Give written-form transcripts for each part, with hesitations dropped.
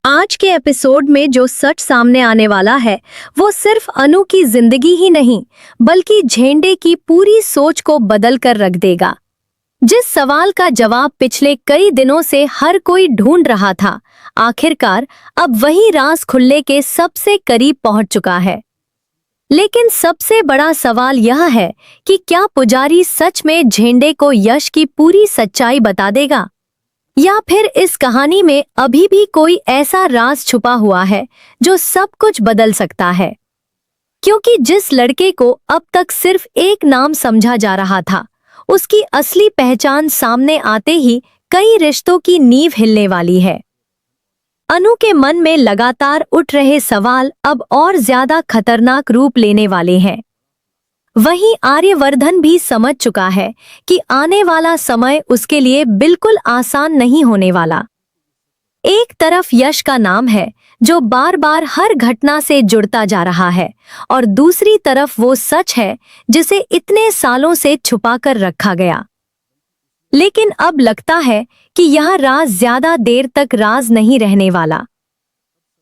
आज के एपिसोड में जो सच सामने आने वाला है वो सिर्फ अनु की जिंदगी ही नहीं बल्कि झेंडे की पूरी सोच को बदल कर रख देगा। जिस सवाल का जवाब पिछले कई दिनों से हर कोई ढूंढ रहा था, आखिरकार अब वही राज खुलने के सबसे करीब पहुंच चुका है। लेकिन सबसे बड़ा सवाल यह है कि क्या पुजारी सच में झेंडे को यश की पूरी सच्चाई बता देगा, या फिर इस कहानी में अभी भी कोई ऐसा राज छुपा हुआ है जो सब कुछ बदल सकता है। क्योंकि जिस लड़के को अब तक सिर्फ एक नाम समझा जा रहा था, उसकी असली पहचान सामने आते ही कई रिश्तों की नींव हिलने वाली है। अनु के मन में लगातार उठ रहे सवाल अब और ज्यादा खतरनाक रूप लेने वाले हैं। वहीं आर्यवर्धन भी समझ चुका है कि आने वाला समय उसके लिए बिल्कुल आसान नहीं होने वाला। एक तरफ यश का नाम है जो बार बार हर घटना से जुड़ता जा रहा है, और दूसरी तरफ वो सच है जिसे इतने सालों से छुपा कर रखा गया। लेकिन अब लगता है कि यह राज ज्यादा देर तक राज नहीं रहने वाला,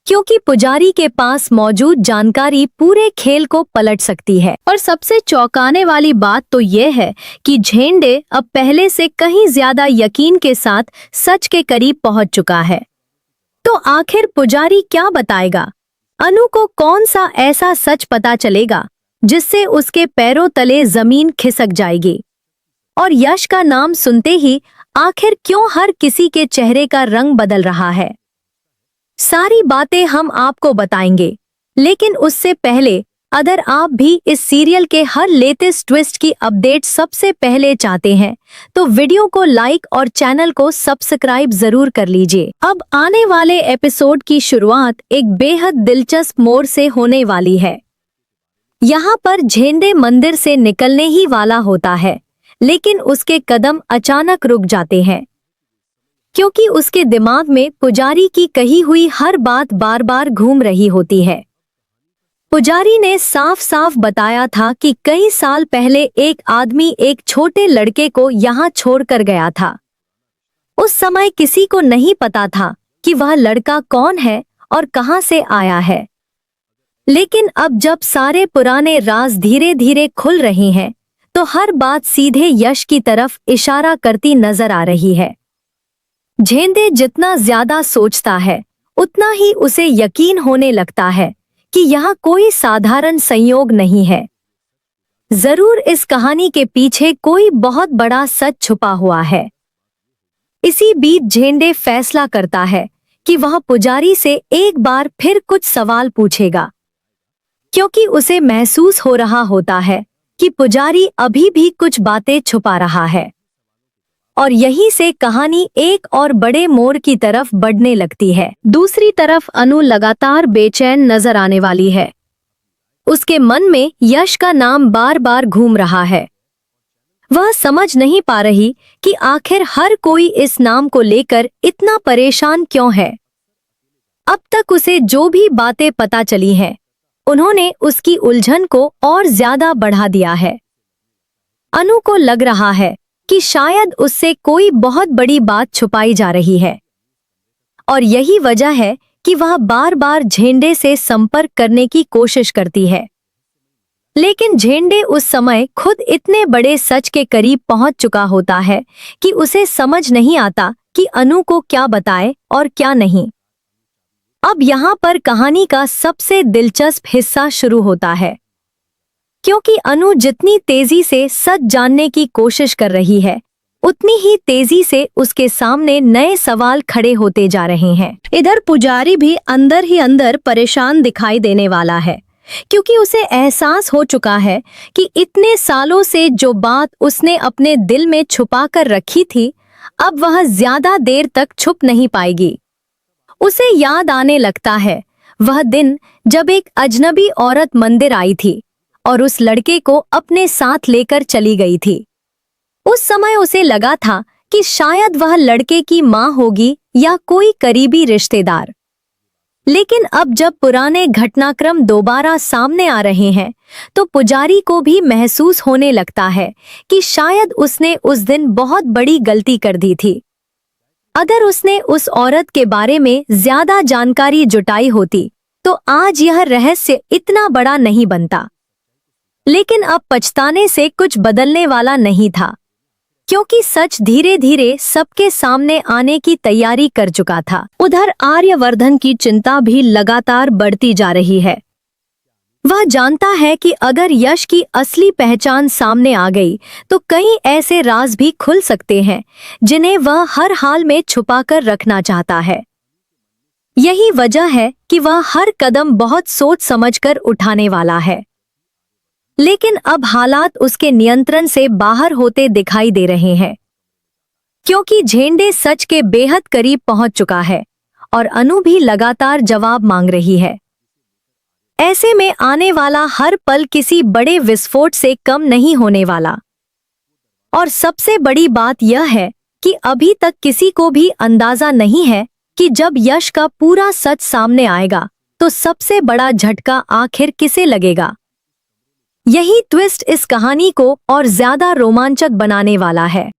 क्योंकि पुजारी के पास मौजूद जानकारी पूरे खेल को पलट सकती है। और सबसे चौंकाने वाली बात तो ये है कि झेंडे अब पहले से कहीं ज्यादा यकीन के साथ सच के करीब पहुंच चुका है। तो आखिर पुजारी क्या बताएगा? अनु को कौन सा ऐसा सच पता चलेगा जिससे उसके पैरों तले जमीन खिसक जाएगी? और यश का नाम सुनते ही आखिर क्यों हर किसी के चेहरे का रंग बदल रहा है? सारी बातें हम आपको बताएंगे, लेकिन उससे पहले अगर आप भी इस सीरियल के हर लेटेस्ट ट्विस्ट की अपडेट सबसे पहले चाहते हैं तो वीडियो को लाइक और चैनल को सब्सक्राइब जरूर कर लीजिए। अब आने वाले एपिसोड की शुरुआत एक बेहद दिलचस्प मोड़ से होने वाली है। यहाँ पर झेंडे मंदिर से निकलने ही वाला होता है, लेकिन उसके कदम अचानक रुक जाते हैं, क्योंकि उसके दिमाग में पुजारी की कही हुई हर बात बार बार घूम रही होती है। पुजारी ने साफ साफ बताया था कि कई साल पहले एक आदमी एक छोटे लड़के को यहाँ छोड़कर गया था। उस समय किसी को नहीं पता था कि वह लड़का कौन है और कहाँ से आया है। लेकिन अब जब सारे पुराने राज धीरे धीरे खुल रहे हैं, तो हर बात सीधे यश की तरफ इशारा करती नजर आ रही है। झेंडे जितना ज्यादा सोचता है, उतना ही उसे यकीन होने लगता है कि यहाँ कोई साधारण संयोग नहीं है। जरूर इस कहानी के पीछे कोई बहुत बड़ा सच छुपा हुआ है। इसी बीच झेंडे फैसला करता है कि वह पुजारी से एक बार फिर कुछ सवाल पूछेगा, क्योंकि उसे महसूस हो रहा होता है कि पुजारी अभी भी कुछ बातें छुपा रहा है। और यहीं से कहानी एक और बड़े मोड़ की तरफ बढ़ने लगती है। दूसरी तरफ अनु लगातार बेचैन नजर आने वाली है। उसके मन में यश का नाम बार बार घूम रहा है। वह समझ नहीं पा रही कि आखिर हर कोई इस नाम को लेकर इतना परेशान क्यों है। अब तक उसे जो भी बातें पता चली हैं, उन्होंने उसकी उलझन को और ज्यादा बढ़ा दिया है। अनु को लग रहा है कि शायद उससे कोई बहुत बड़ी बात छुपाई जा रही है, और यही वजह है कि वह बार बार झेंडे से संपर्क करने की कोशिश करती है। लेकिन झेंडे उस समय खुद इतने बड़े सच के करीब पहुंच चुका होता है कि उसे समझ नहीं आता कि अनु को क्या बताए और क्या नहीं। अब यहाँ पर कहानी का सबसे दिलचस्प हिस्सा शुरू होता है, क्योंकि अनु जितनी तेजी से सच जानने की कोशिश कर रही है, उतनी ही तेजी से उसके सामने नए सवाल खड़े होते जा रहे हैं। इधर पुजारी भी अंदर ही अंदर परेशान दिखाई देने वाला है, क्योंकि उसे एहसास हो चुका है कि इतने सालों से जो बात उसने अपने दिल में छुपा कर रखी थी, अब वह ज्यादा देर तक छुप नहीं पाएगी। उसे याद आने लगता है वह दिन जब एक अजनबी औरत मंदिर आई थी और उस लड़के को अपने साथ लेकर चली गई थी। उस समय उसे लगा था कि शायद वह लड़के की माँ होगी या कोई करीबी रिश्तेदार। लेकिन अब जब पुराने घटनाक्रम दोबारा सामने आ रहे हैं, तो पुजारी को भी महसूस होने लगता है कि शायद उसने उस दिन बहुत बड़ी गलती कर दी थी। अगर उसने उस औरत के बारे में ज्यादा जानकारी जुटाई होती तो आज यह रहस्य इतना बड़ा नहीं बनता। लेकिन अब पछताने से कुछ बदलने वाला नहीं था, क्योंकि सच धीरे धीरे सबके सामने आने की तैयारी कर चुका था। उधर आर्यवर्धन की चिंता भी लगातार बढ़ती जा रही है। वह जानता है कि अगर यश की असली पहचान सामने आ गई तो कई ऐसे राज भी खुल सकते हैं जिन्हें वह हर हाल में छुपाकर रखना चाहता है। यही वजह है कि वह हर कदम बहुत सोच समझकर उठाने वाला है। लेकिन अब हालात उसके नियंत्रण से बाहर होते दिखाई दे रहे हैं, क्योंकि झेंडे सच के बेहद करीब पहुंच चुका है और अनु भी लगातार जवाब मांग रही है। ऐसे में आने वाला हर पल किसी बड़े विस्फोट से कम नहीं होने वाला। और सबसे बड़ी बात यह है कि अभी तक किसी को भी अंदाजा नहीं है कि जब यश का पूरा सच सामने आएगा तो सबसे बड़ा झटका आखिर किसे लगेगा। यही ट्विस्ट इस कहानी को और ज्यादा रोमांचक बनाने वाला है।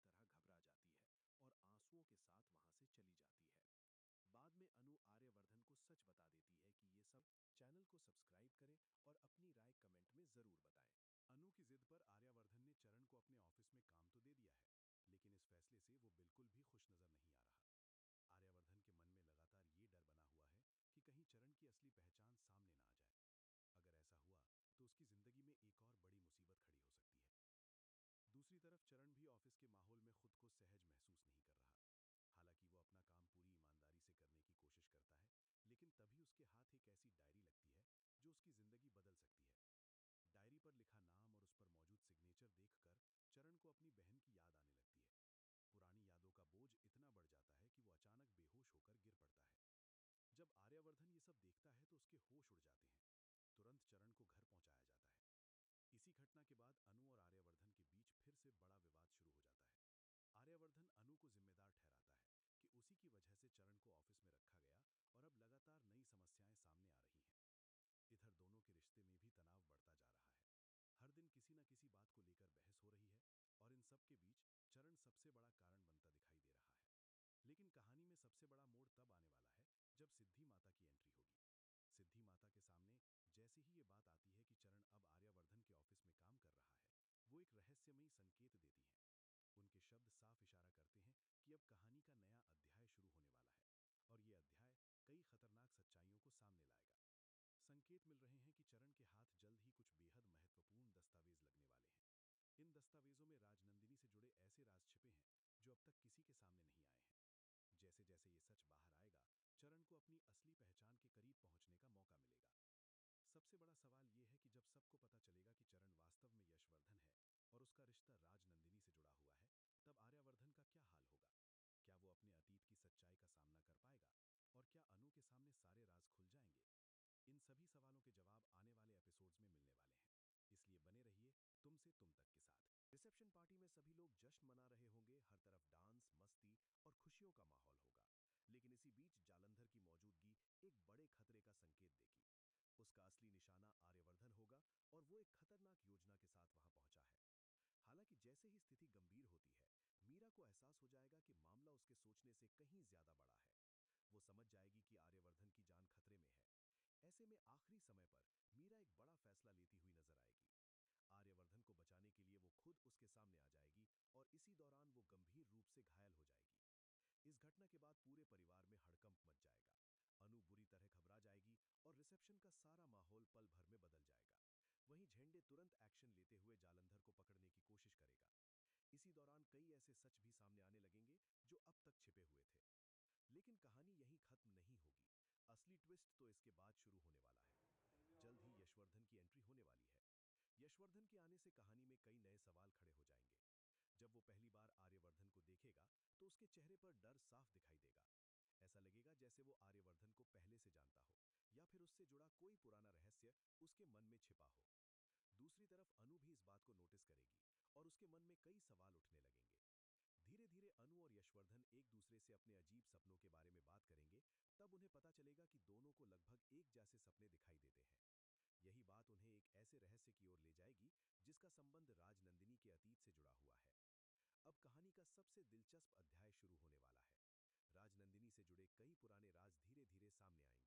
से जुड़े कई पुराने राज धीरे धीरे सामने आएंगे।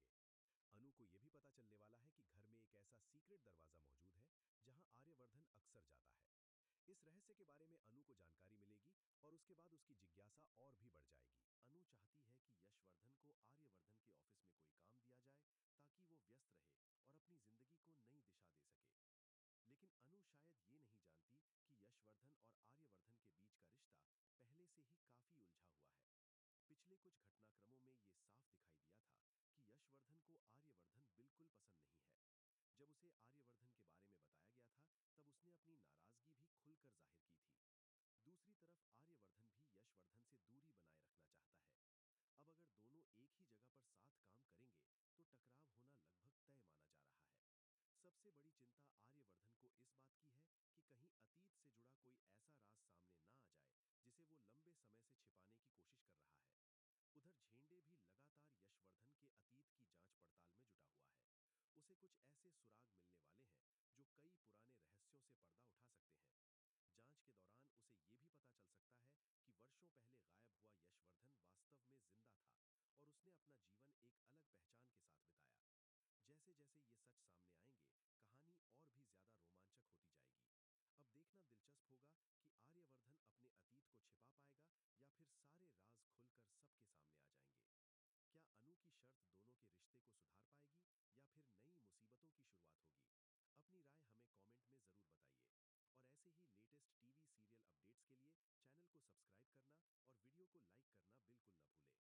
अनु को यह भी पता चलने वाला है कि घर में एक ऐसा सीक्रेट दरवाजा मौजूद है जहां आर्यवर्धन अक्सर जाता है। इस रहस्य के बारे में अनु को जानकारी मिलेगी और उसके बाद उसकी जिज्ञासा और भी बढ़ जाएगी। अनु चाहती है कि यशवर्धन को आर्यवर्धन के ऑफिस में कोई काम दिया जाए ताकि वो व्यस्त रहे और अपनी जिंदगी को नई दिशा दे सके। लेकिन अनु शायद ये नहीं जानती कि यशवर्धन और आर्यवर्धन के बीच का रिश्ता पहले से ही काफी उलझा हुआ है। पिछले कुछ घटनाक्रमों में ये साफ दिखाई दिया था कि यशवर्धन को आर्यवर्धन बिल्कुल पसंद नहीं है। जब उसे आर्यवर्धन के बारे में बताया गया था, तब उसने अपनी नाराजगी भी खुलकर जाहिर की थी। दूसरी तरफ आर्यवर्धन भी यशवर्धन से दूरी बनाए रखना चाहता है। अब अगर दोनों एक ही जगह पर साथ काम करेंगे, तो टकराव होना लगभग तय माना जा रहा है। सबसे बड़ी चिंता आर्यवर्धन को इस बात की है कि कहीं अतीत से जुड़ा कोई ऐसा राज सामने ना आ जाए जिसे वो लंबे समय से छिपाने की कोशिश कर रहा है। उधर झेंडे भी लगातार यशवर्धन के अतीत की जांच पड़ताल में जुटा हुआ है। उसे कुछ ऐसे सुराग मिलने वाले हैं जो कई पुराने रहस्यों से पर्दा उठा सकते हैं। जांच के दौरान उसे ये भी पता चल सकता है कि वर्षों पहले गायब हुआ यशवर्धन वास्तव में जिंदा था और उसने अपना जीवन एक अलग पहचान के साथ बिताया। जैसे जैसे ये सच सामने आएंगे, कहानी और भी ज्यादा रोमांचक होती जाएगी। अब देखना दिलचस्प होगा कि आर्यवर्धन अपने अतीत को छिपा पाएगा या फिर सारे राज खुलकर सबके सामने आ जाएंगे। क्या अनु की शर्त दोनों के रिश्ते को सुधार पाएगी या फिर नई मुसीबतों की शुरुआत होगी? अपनी राय हमें कमेंट में जरूर बताइए। और ऐसे ही लेटेस्ट टीवी सीरियल अपडेट्स के लिए चैनल को सब्सक्राइब करना और वीडियो को लाइक करना बिल्कुल न भूलें।